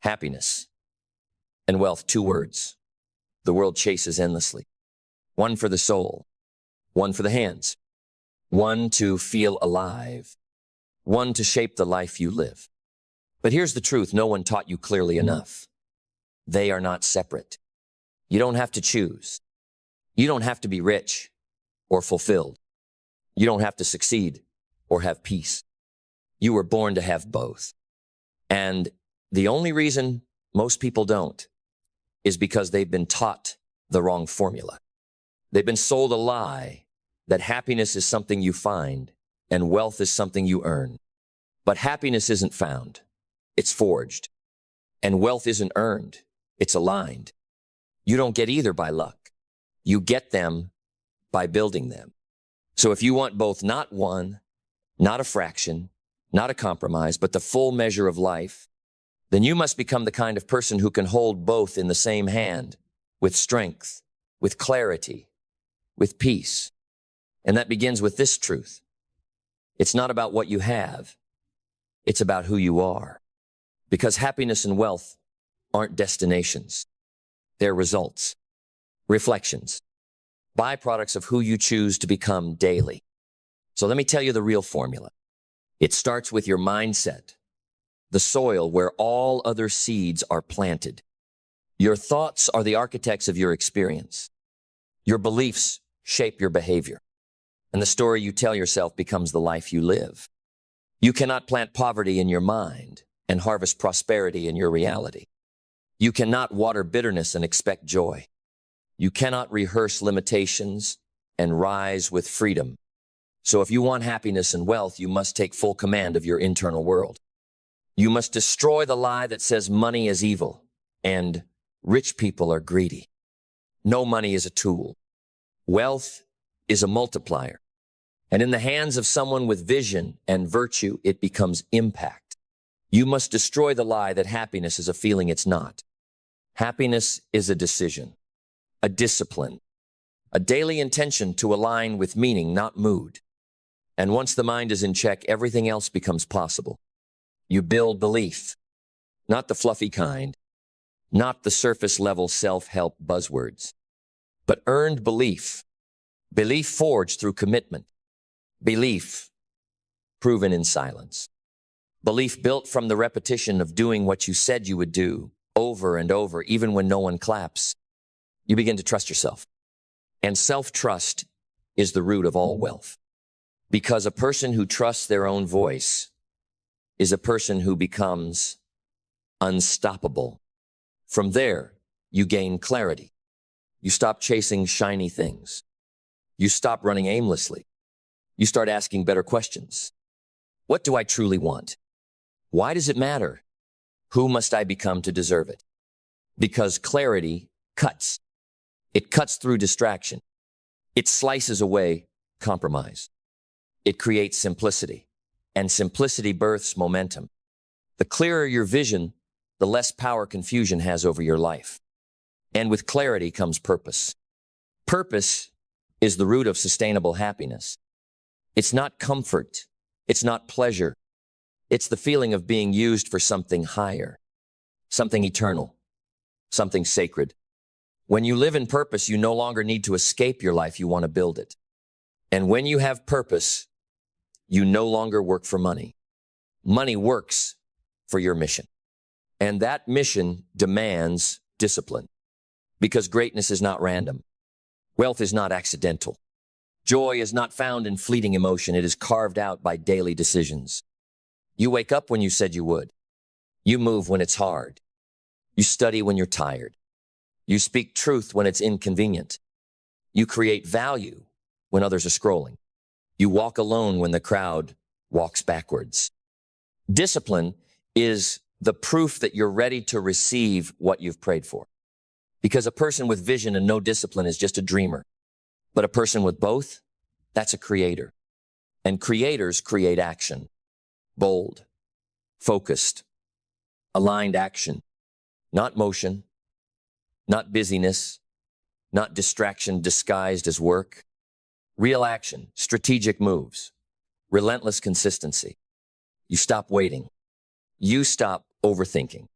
Happiness and wealth, two words the world chases endlessly. One for the soul, one for the hands, one to feel alive, one to shape the life you live. But here's the truth no one taught you clearly enough. They are not separate. You don't have to choose. You don't have to be rich or fulfilled. You don't have to succeed or have peace. You were born to have both. And the only reason most people don't is because they've been taught the wrong formula. They've been sold a lie that happiness is something you find and wealth is something you earn. But happiness isn't found. It's forged. And wealth isn't earned. It's aligned. You don't get either by luck. You get them by building them. So if you want both, not one, not a fraction, not a compromise, but the full measure of life, then you must become the kind of person who can hold both in the same hand, with strength, with clarity, with peace. And that begins with this truth. It's not about what you have. It's about who you are. Because happiness and wealth aren't destinations. They're results, reflections, byproducts of who you choose to become daily. So let me tell you the real formula. It starts with your mindset, the soil where all other seeds are planted. Your thoughts are the architects of your experience. Your beliefs shape your behavior. And the story you tell yourself becomes the life you live. You cannot plant poverty in your mind and harvest prosperity in your reality. You cannot water bitterness and expect joy. You cannot rehearse limitations and rise with freedom. So if you want happiness and wealth, you must take full command of your internal world. You must destroy the lie that says money is evil and rich people are greedy. No, money is a tool. Wealth is a multiplier. And in the hands of someone with vision and virtue, it becomes impact. You must destroy the lie that happiness is a feeling it's not. Happiness is a decision, a discipline, a daily intention to align with meaning, not mood. And once the mind is in check, everything else becomes possible. You build belief, not the fluffy kind, not the surface-level self-help buzzwords, but earned belief, belief forged through commitment, belief proven in silence, belief built from the repetition of doing what you said you would do over and over, even when no one claps. You begin to trust yourself. And self-trust is the root of all wealth. Because a person who trusts their own voice is a person who becomes unstoppable. From there, you gain clarity. You stop chasing shiny things. You stop running aimlessly. You start asking better questions. What do I truly want? Why does it matter? Who must I become to deserve it? Because clarity cuts. It cuts through distraction. It slices away compromise. It creates simplicity, and simplicity births momentum. The clearer your vision, the less power confusion has over your life. And with clarity comes purpose. Purpose is the root of sustainable happiness. It's not comfort. It's not pleasure. It's the feeling of being used for something higher, something eternal, something sacred. When you live in purpose, you no longer need to escape your life. You want to build it. And when you have purpose, you no longer work for money. Money works for your mission. And that mission demands discipline. Because greatness is not random. Wealth is not accidental. Joy is not found in fleeting emotion. It is carved out by daily decisions. You wake up when you said you would. You move when it's hard. You study when you're tired. You speak truth when it's inconvenient. You create value when others are scrolling. You walk alone when the crowd walks backwards. Discipline is the proof that you're ready to receive what you've prayed for. Because a person with vision and no discipline is just a dreamer. But a person with both, that's a creator. And creators create action. Bold, focused, aligned action. Not motion, not busyness, not distraction disguised as work. Real action, strategic moves, relentless consistency. You stop waiting. You stop overthinking.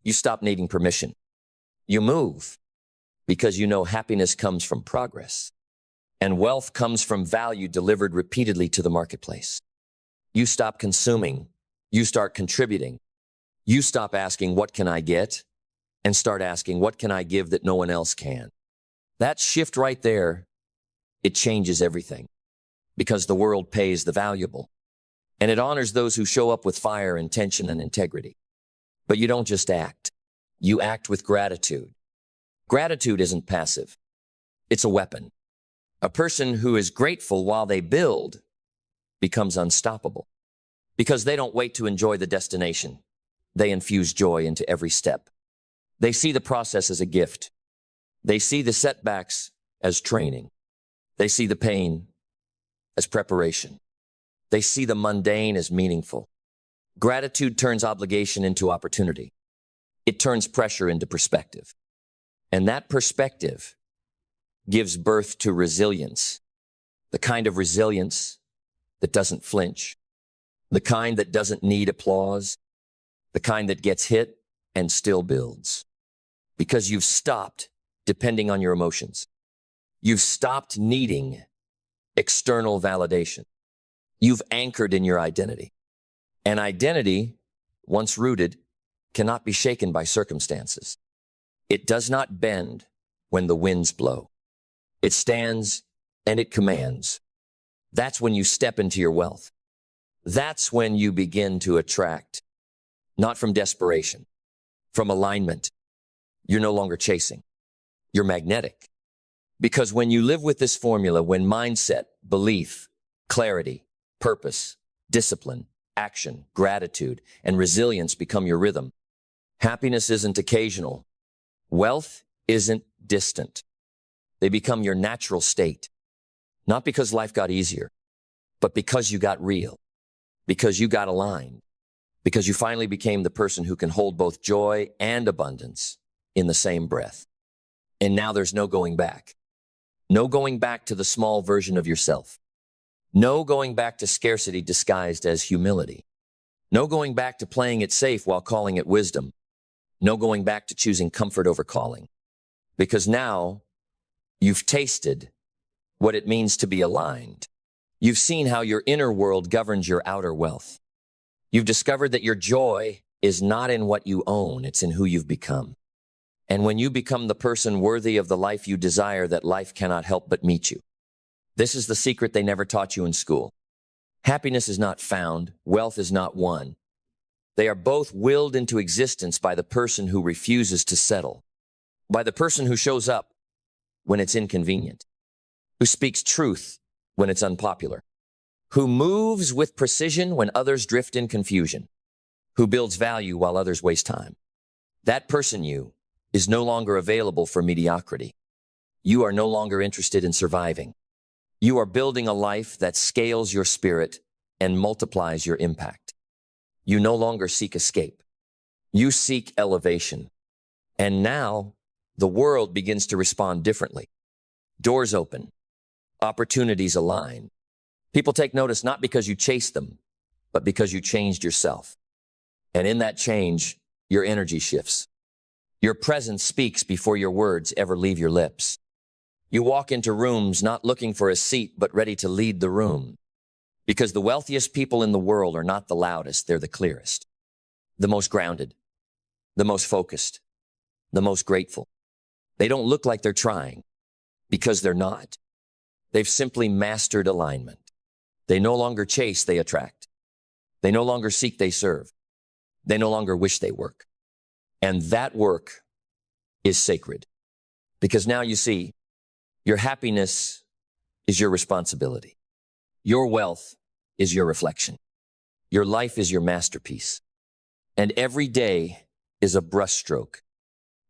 You stop needing permission. You move because you know happiness comes from progress, and wealth comes from value delivered repeatedly to the marketplace. You stop consuming. You start contributing. You stop asking, what can I get? And start asking, what can I give that no one else can? That shift right there, it changes everything, because the world pays the valuable, and it honors those who show up with fire, intention, and integrity. But you don't just act. You act with gratitude. Gratitude isn't passive. It's a weapon. A person who is grateful while they build becomes unstoppable, because they don't wait to enjoy the destination. They infuse joy into every step. They see the process as a gift. They see the setbacks as training. They see the pain as preparation. They see the mundane as meaningful. Gratitude turns obligation into opportunity. It turns pressure into perspective. And that perspective gives birth to resilience, the kind of resilience that doesn't flinch, the kind that doesn't need applause, the kind that gets hit and still builds. Because you've stopped depending on your emotions. You've stopped needing external validation. You've anchored in your identity. And identity, once rooted, cannot be shaken by circumstances. It does not bend when the winds blow. It stands and it commands. That's when you step into your wealth. That's when you begin to attract, not from desperation, from alignment. You're no longer chasing. You're magnetic. Because when you live with this formula, when mindset, belief, clarity, purpose, discipline, action, gratitude, and resilience become your rhythm, happiness isn't occasional. Wealth isn't distant. They become your natural state. Not because life got easier, but because you got real, because you got aligned, because you finally became the person who can hold both joy and abundance in the same breath. And now there's no going back. No going back to the small version of yourself. No going back to scarcity disguised as humility. No going back to playing it safe while calling it wisdom. No going back to choosing comfort over calling. Because now you've tasted what it means to be aligned. You've seen how your inner world governs your outer wealth. You've discovered that your joy is not in what you own, it's in who you've become. And when you become the person worthy of the life you desire, that life cannot help but meet you. This is the secret they never taught you in school. Happiness is not found, wealth is not won. They are both willed into existence by the person who refuses to settle, by the person who shows up when it's inconvenient, who speaks truth when it's unpopular, who moves with precision when others drift in confusion, who builds value while others waste time. That person is no longer available for mediocrity. You are no longer interested in surviving. You are building a life that scales your spirit and multiplies your impact. You no longer seek escape. You seek elevation. And now the world begins to respond differently. Doors open. Opportunities align. People take notice not because you chased them, but because you changed yourself. And in that change, your energy shifts. Your presence speaks before your words ever leave your lips. You walk into rooms not looking for a seat, but ready to lead the room. Because the wealthiest people in the world are not the loudest, they're the clearest, the most grounded, the most focused, the most grateful. They don't look like they're trying, because they're not. They've simply mastered alignment. They no longer chase, they attract. They no longer seek, they serve. They no longer wish, they work. And that work is sacred. Because now you see, your happiness is your responsibility. Your wealth is your reflection. Your life is your masterpiece. And every day is a brushstroke.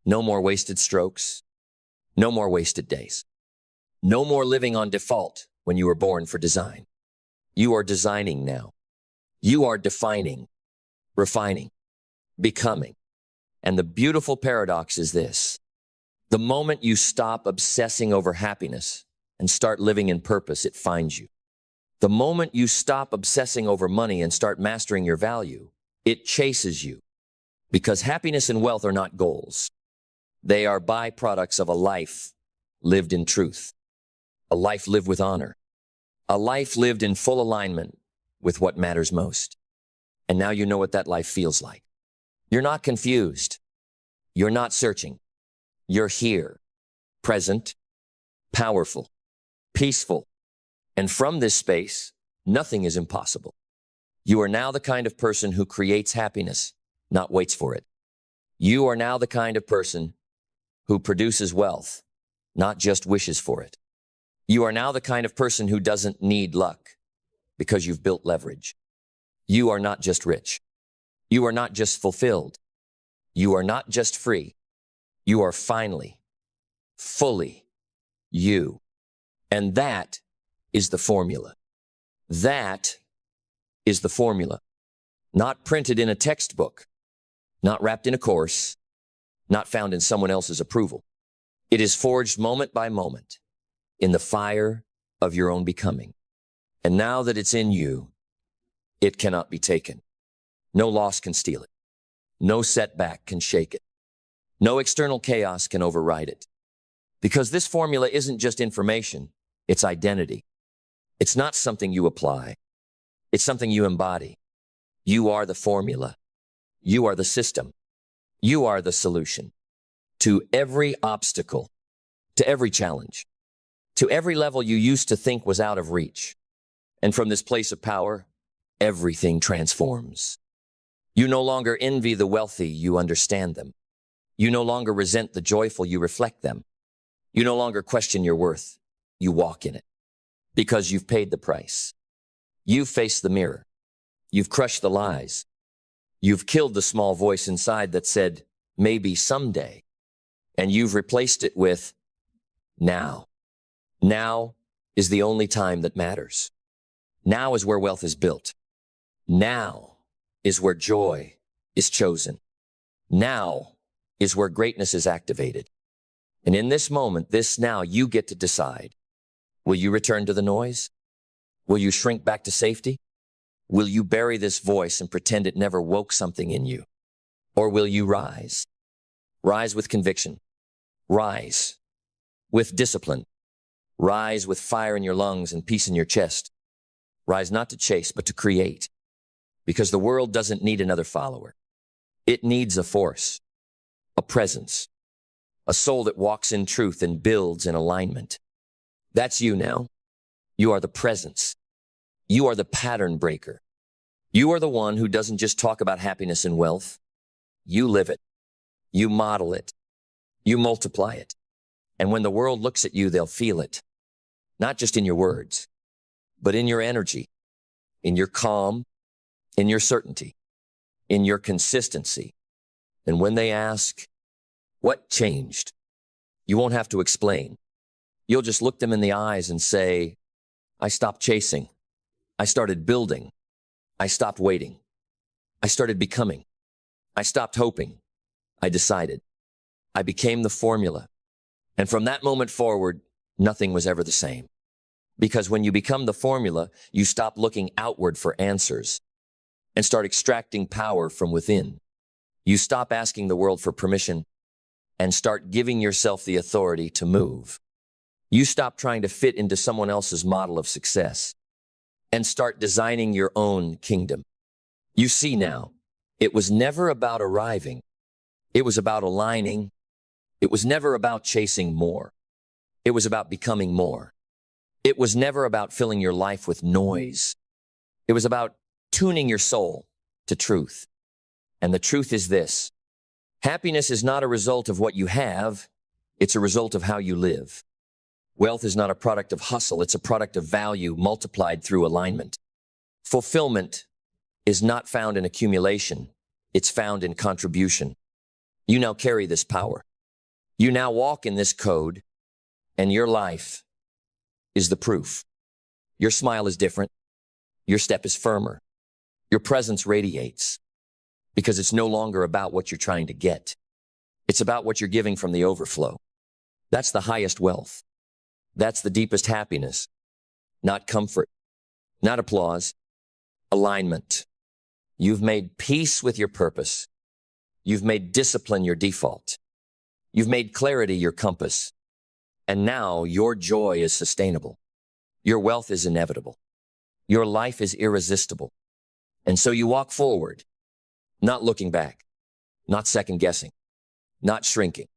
No more wasted strokes. No more wasted days. No more living on default when you were born for design. You are designing now. You are defining, refining, becoming. And the beautiful paradox is this. The moment you stop obsessing over happiness and start living in purpose, it finds you. The moment you stop obsessing over money and start mastering your value, it chases you. Because happiness and wealth are not goals. They are byproducts of a life lived in truth, a life lived with honor, a life lived in full alignment with what matters most. And now you know what that life feels like. You're not confused. You're not searching. You're here, present, powerful, peaceful. And from this space, nothing is impossible. You are now the kind of person who creates happiness, not waits for it. You are now the kind of person who produces wealth, not just wishes for it. You are now the kind of person who doesn't need luck because you've built leverage. You are not just rich. You are not just fulfilled. You are not just free. You are finally, fully you. And that is the formula. That is the formula. Not printed in a textbook, not wrapped in a course, not found in someone else's approval. It is forged moment by moment in the fire of your own becoming. And now that it's in you, it cannot be taken. No loss can steal it. No setback can shake it. No external chaos can override it. Because this formula isn't just information, it's identity. It's not something you apply. It's something you embody. You are the formula. You are the system. You are the solution to every obstacle, to every challenge, to every level you used to think was out of reach. And from this place of power, everything transforms. You no longer envy the wealthy, you understand them. You no longer resent the joyful, you reflect them. You no longer question your worth, you walk in it. Because you've paid the price. You've faced the mirror. You've crushed the lies. You've killed the small voice inside that said, maybe someday. And you've replaced it with now. Now is the only time that matters. Now is where wealth is built. Now is where joy is chosen. Now is where greatness is activated. And in this moment, this now, you get to decide. Will you return to the noise? Will you shrink back to safety? Will you bury this voice and pretend it never woke something in you? Or will you rise? Rise with conviction. Rise with discipline. Rise with fire in your lungs and peace in your chest. Rise not to chase, but to create. Because the world doesn't need another follower. It needs a force, a presence, a soul that walks in truth and builds in alignment. That's you now. You are the presence. You are the pattern breaker. You are the one who doesn't just talk about happiness and wealth. You live it. You model it. You multiply it. And when the world looks at you, they'll feel it. Not just in your words, but in your energy, in your calm, in your certainty, in your consistency. And when they ask, what changed? You won't have to explain. You'll just look them in the eyes and say, I stopped chasing. I started building. I stopped waiting. I started becoming. I stopped hoping. I decided. I became the formula. And from that moment forward, nothing was ever the same. Because when you become the formula, you stop looking outward for answers and start extracting power from within. You stop asking the world for permission and start giving yourself the authority to move. You stop trying to fit into someone else's model of success and start designing your own kingdom. You see now, it was never about arriving. It was about aligning. It was never about chasing more. It was about becoming more. It was never about filling your life with noise. It was about tuning your soul to truth. And the truth is this: happiness is not a result of what you have. It's a result of how you live. Wealth is not a product of hustle. It's a product of value multiplied through alignment. Fulfillment is not found in accumulation. It's found in contribution. You now carry this power. You now walk in this code, and your life is the proof. Your smile is different. Your step is firmer. Your presence radiates because it's no longer about what you're trying to get. It's about what you're giving from the overflow. That's the highest wealth. That's the deepest happiness. Not comfort, not applause, alignment. You've made peace with your purpose. You've made discipline your default. You've made clarity your compass. And now your joy is sustainable. Your wealth is inevitable. Your life is irresistible. And so you walk forward, not looking back, not second guessing, not shrinking.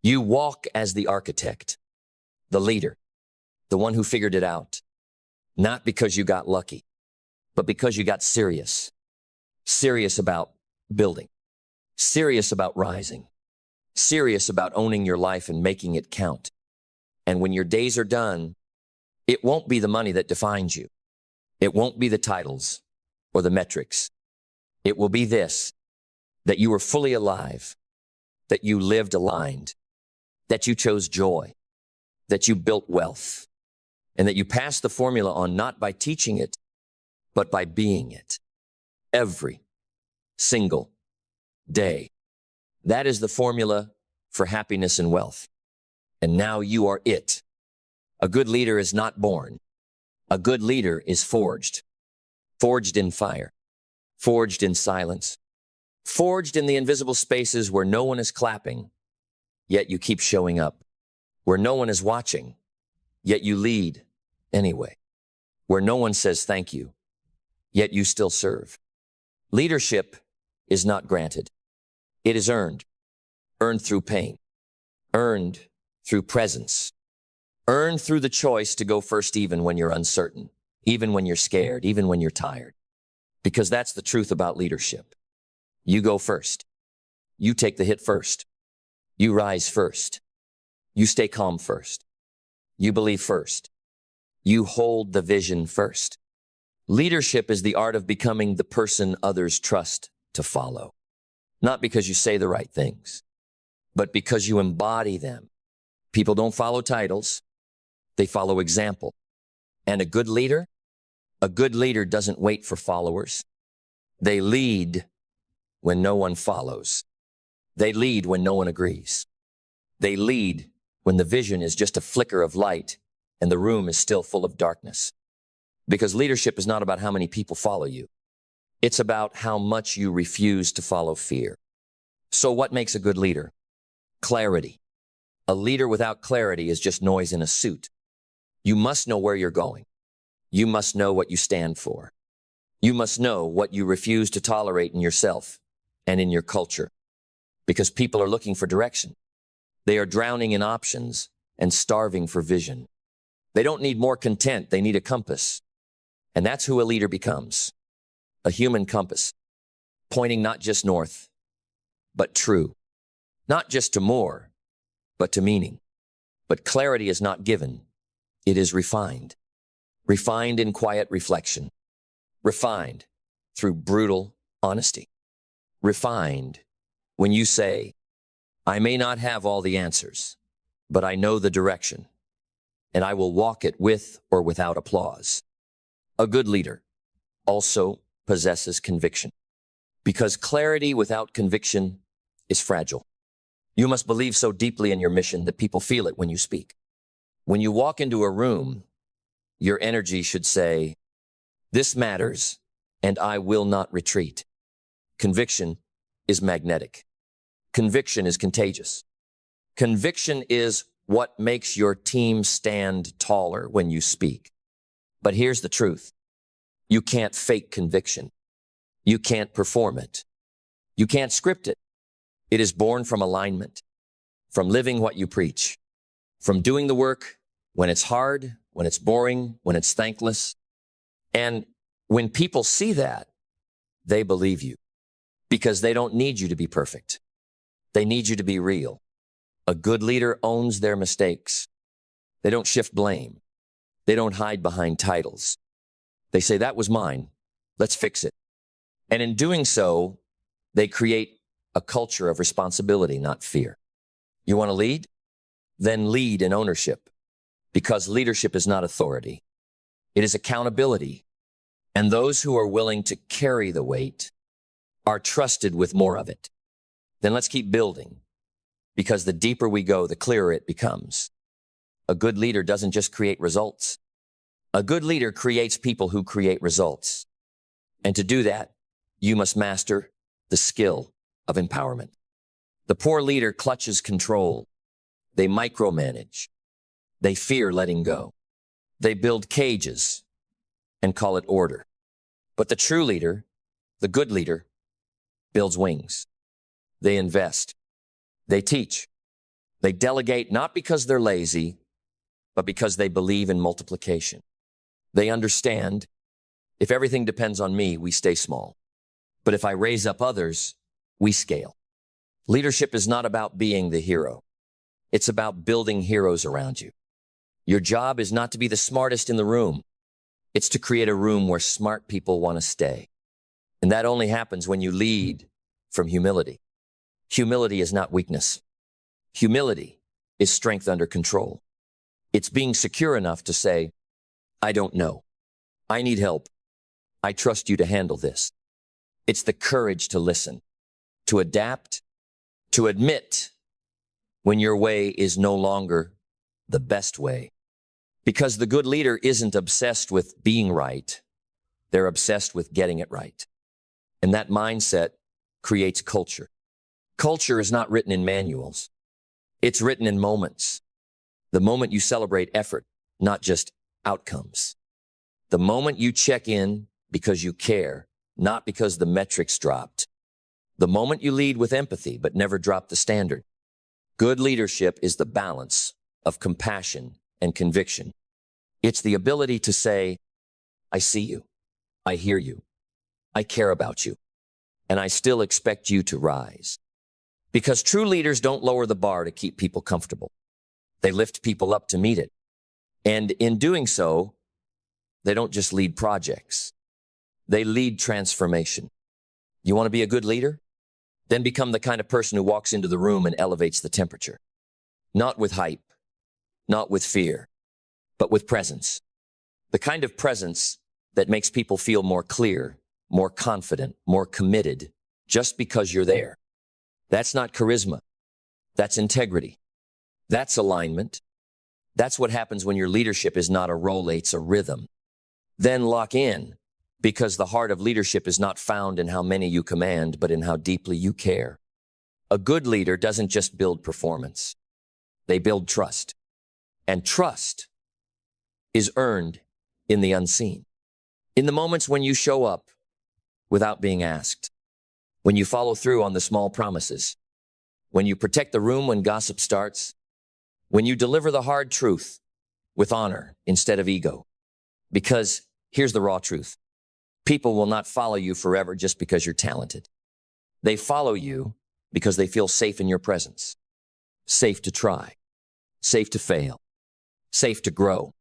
You walk as the architect, the leader, the one who figured it out, not because you got lucky, but because you got serious. Serious about building, serious about rising, serious about owning your life and making it count. And when your days are done, it won't be the money that defines you. It won't be the titles or the metrics. It will be this, that you were fully alive, that you lived aligned, that you chose joy, that you built wealth, and that you passed the formula on not by teaching it, but by being it. Every single day. That is the formula for happiness and wealth. And now you are it. A good leader is not born. A good leader is forged. Forged in fire. Forged in silence. Forged in the invisible spaces where no one is clapping, yet you keep showing up. Where no one is watching, yet you lead anyway. Where no one says thank you, yet you still serve. Leadership is not granted. It is earned. Earned through pain. Earned through presence. Earned through the choice to go first even when you're uncertain, even when you're scared, even when you're tired. Because that's the truth about leadership. You go first. You take the hit first. You rise first. You stay calm first. You believe first. You hold the vision first. Leadership is the art of becoming the person others trust to follow. Not because you say the right things, but because you embody them. People don't follow titles. They follow example. And a good leader doesn't wait for followers. They lead when no one follows. They lead when no one agrees. They lead when the vision is just a flicker of light and the room is still full of darkness. Because leadership is not about how many people follow you. It's about how much you refuse to follow fear. So what makes a good leader? Clarity. A leader without clarity is just noise in a suit. You must know where you're going. You must know what you stand for. You must know what you refuse to tolerate in yourself and in your culture. Because people are looking for direction. They are drowning in options and starving for vision. They don't need more content. They need a compass. And that's who a leader becomes. A human compass, pointing not just north, but true. Not just to more, but to meaning. But clarity is not given. It is refined. Refined in quiet reflection. Refined through brutal honesty. Refined when you say, I may not have all the answers, but I know the direction, and I will walk it with or without applause. A good leader also possesses conviction, because clarity without conviction is fragile. You must believe so deeply in your mission that people feel it when you speak. When you walk into a room, your energy should say, this matters, and I will not retreat. Conviction is magnetic. Conviction is contagious. Conviction is what makes your team stand taller when you speak. But here's the truth. You can't fake conviction. You can't perform it. You can't script it. It is born from alignment, from living what you preach, from doing the work when it's hard, when it's boring, when it's thankless. And when people see that, they believe you because they don't need you to be perfect. They need you to be real. A good leader owns their mistakes. They don't shift blame. They don't hide behind titles. They say, that was mine. Let's fix it. And in doing so, they create a culture of responsibility, not fear. You want to lead? Then lead in ownership, because leadership is not authority. It is accountability. And those who are willing to carry the weight are trusted with more of it. Then let's keep building, because the deeper we go, the clearer it becomes. A good leader doesn't just create results. A good leader creates people who create results. And to do that, you must master the skill of empowerment. The poor leader clutches control. They micromanage. They fear letting go. They build cages and call it order. But the true leader, the good leader, builds wings. They invest. They teach. They delegate not because they're lazy, but because they believe in multiplication. They understand, if everything depends on me, we stay small. But if I raise up others, we scale. Leadership is not about being the hero. It's about building heroes around you. Your job is not to be the smartest in the room. It's to create a room where smart people want to stay. And that only happens when you lead from humility. Humility is not weakness. Humility is strength under control. It's being secure enough to say, I don't know. I need help. I trust you to handle this. It's the courage to listen, to adapt, to admit when your way is no longer the best way. Because the good leader isn't obsessed with being right. They're obsessed with getting it right. And that mindset creates culture. Culture is not written in manuals. It's written in moments. The moment you celebrate effort, not just outcomes. The moment you check in because you care, not because the metrics dropped. The moment you lead with empathy, but never drop the standard. Good leadership is the balance of compassion and conviction. It's the ability to say, I see you, I hear you, I care about you, and I still expect you to rise. Because true leaders don't lower the bar to keep people comfortable. They lift people up to meet it. And in doing so, they don't just lead projects. They lead transformation. You want to be a good leader? Then become the kind of person who walks into the room and elevates the temperature. Not with hype, not with fear, but with presence. The kind of presence that makes people feel more clear, more confident, more committed, just because you're there. That's not charisma. That's integrity. That's alignment. That's what happens when your leadership is not a role, it's a rhythm. Then lock in, because the heart of leadership is not found in how many you command, but in how deeply you care. A good leader doesn't just build performance. They build trust. And trust is earned in the unseen. In the moments when you show up without being asked. When you follow through on the small promises. When you protect the room when gossip starts. When you deliver the hard truth with honor instead of ego. Because here's the raw truth. People will not follow you forever just because you're talented. They follow you because they feel safe in your presence. Safe to try. Safe to fail. Safe to grow.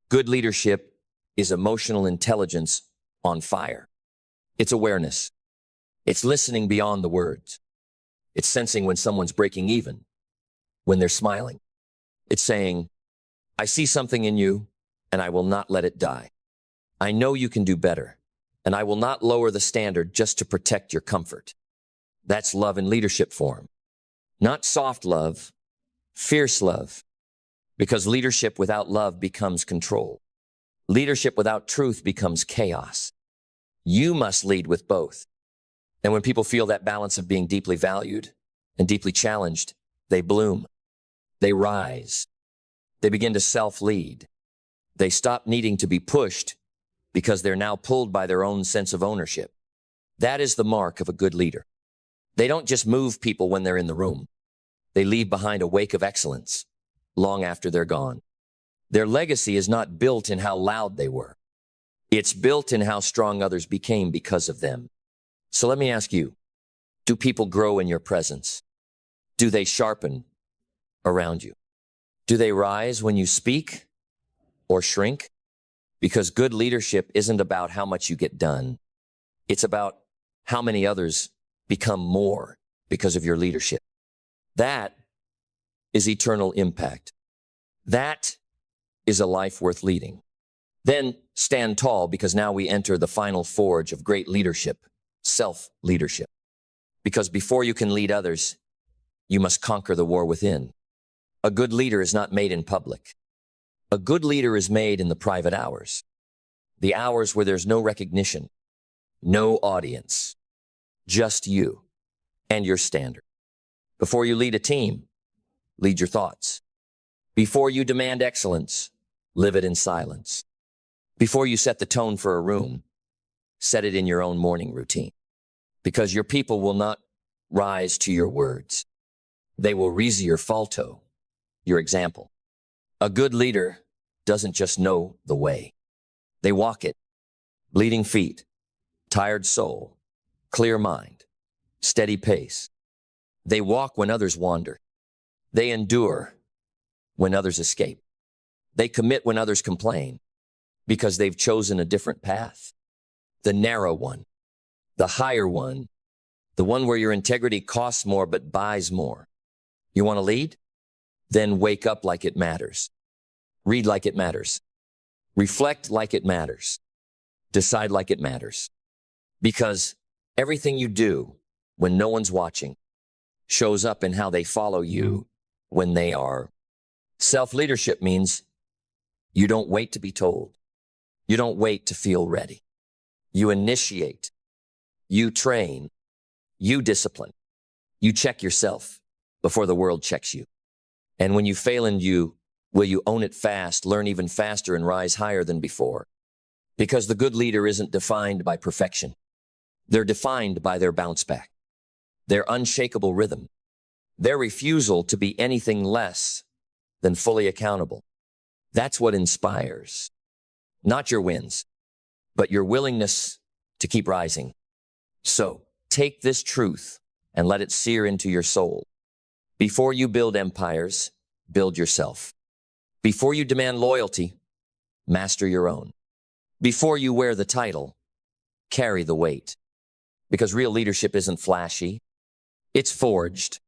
Good leadership is emotional intelligence on fire. It's awareness. It's listening beyond the words. It's sensing when someone's breaking even, when they're smiling. It's saying, I see something in you, and I will not let it die. I know you can do better, and I will not lower the standard just to protect your comfort. That's love in leadership form. Not soft love, fierce love. Because leadership without love becomes control. Leadership without truth becomes chaos. You must lead with both. And when people feel that balance of being deeply valued and deeply challenged, they bloom. They rise. They begin to self-lead. They stop needing to be pushed because they're now pulled by their own sense of ownership. That is the mark of a good leader. They don't just move people when they're in the room. They leave behind a wake of excellence long after they're gone. Their legacy is not built in how loud they were. It's built in how strong others became because of them. So let me ask you, do people grow in your presence? Do they sharpen around you? Do they rise when you speak or shrink? Because good leadership isn't about how much you get done. It's about how many others become more because of your leadership. That is eternal impact. That is a life worth leading. Then stand tall, because now we enter the final forge of great leadership, self-leadership. Because before you can lead others, you must conquer the war within. A good leader is not made in public. A good leader is made in the private hours. The hours where there's no recognition, no audience, just you and your standard. Before you lead a team, lead your thoughts. Before you demand excellence, live it in silence. Before you set the tone for a room, set it in your own morning routine. Because your people will not rise to your words. They will raise your falto, your example. A good leader doesn't just know the way. They walk it. Bleeding feet, tired soul, clear mind, steady pace. They walk when others wander. They endure when others escape. They commit when others complain because they've chosen a different path. The narrow one, the higher one, the one where your integrity costs more but buys more. You want to lead? Then wake up like it matters. Read like it matters. Reflect like it matters. Decide like it matters. Because everything you do when no one's watching shows up in how they follow you when they are. Self-leadership means you don't wait to be told. You don't wait to feel ready. You initiate. You train. You discipline. You check yourself before the world checks you. And when you fail will you own it fast, learn even faster, and rise higher than before? Because the good leader isn't defined by perfection. They're defined by their bounce back, their unshakable rhythm, their refusal to be anything less than fully accountable. That's what inspires. Not your wins, but your willingness to keep rising. So take this truth and let it sear into your soul. Before you build empires, build yourself. Before you demand loyalty, master your own. Before you wear the title, carry the weight. Because real leadership isn't flashy, it's forged.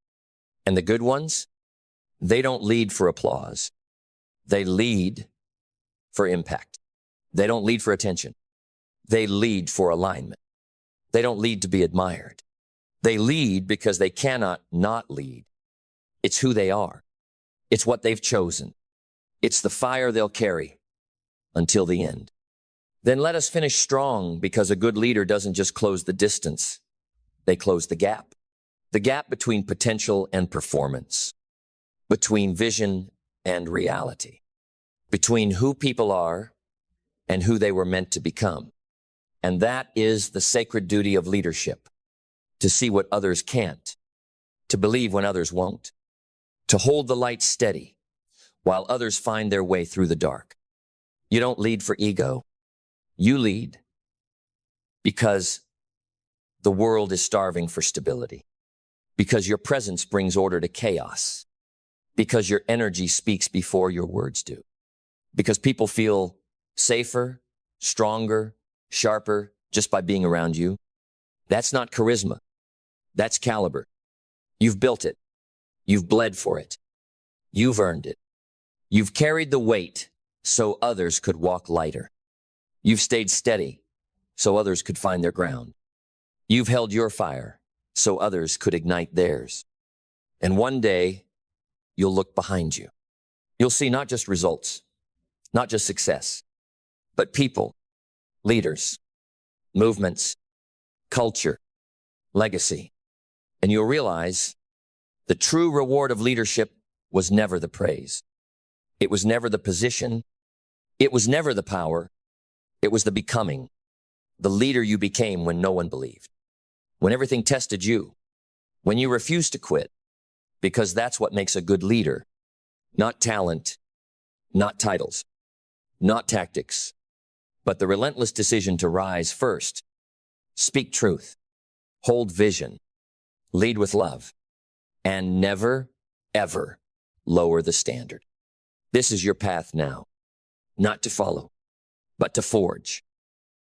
And the good ones, they don't lead for applause. They lead for impact. They don't lead for attention. They lead for alignment. They don't lead to be admired. They lead because they cannot not lead. It's who they are. It's what they've chosen. It's the fire they'll carry until the end. Then let us finish strong, because a good leader doesn't just close the distance. They close the gap. The gap between potential and performance, between vision and reality, between who people are and who they were meant to become. And that is the sacred duty of leadership, to see what others can't, to believe when others won't, to hold the light steady while others find their way through the dark. You don't lead for ego. You lead because the world is starving for stability, because your presence brings order to chaos, because your energy speaks before your words do, because people feel safer, stronger, sharper just by being around you. That's not charisma. That's caliber. You've built it. You've bled for it. You've earned it. You've carried the weight so others could walk lighter. You've stayed steady so others could find their ground. You've held your fire so others could ignite theirs. And one day, you'll look behind you. You'll see not just results, not just success, but people, leaders, movements, culture, legacy. And you'll realize the true reward of leadership was never the praise. It was never the position. It was never the power. It was the becoming, the leader you became when no one believed, when everything tested you, when you refused to quit, because that's what makes a good leader. Not talent, not titles, not tactics, but the relentless decision to rise first, speak truth, hold vision, lead with love, and never, ever lower the standard. This is your path now, not to follow, but to forge.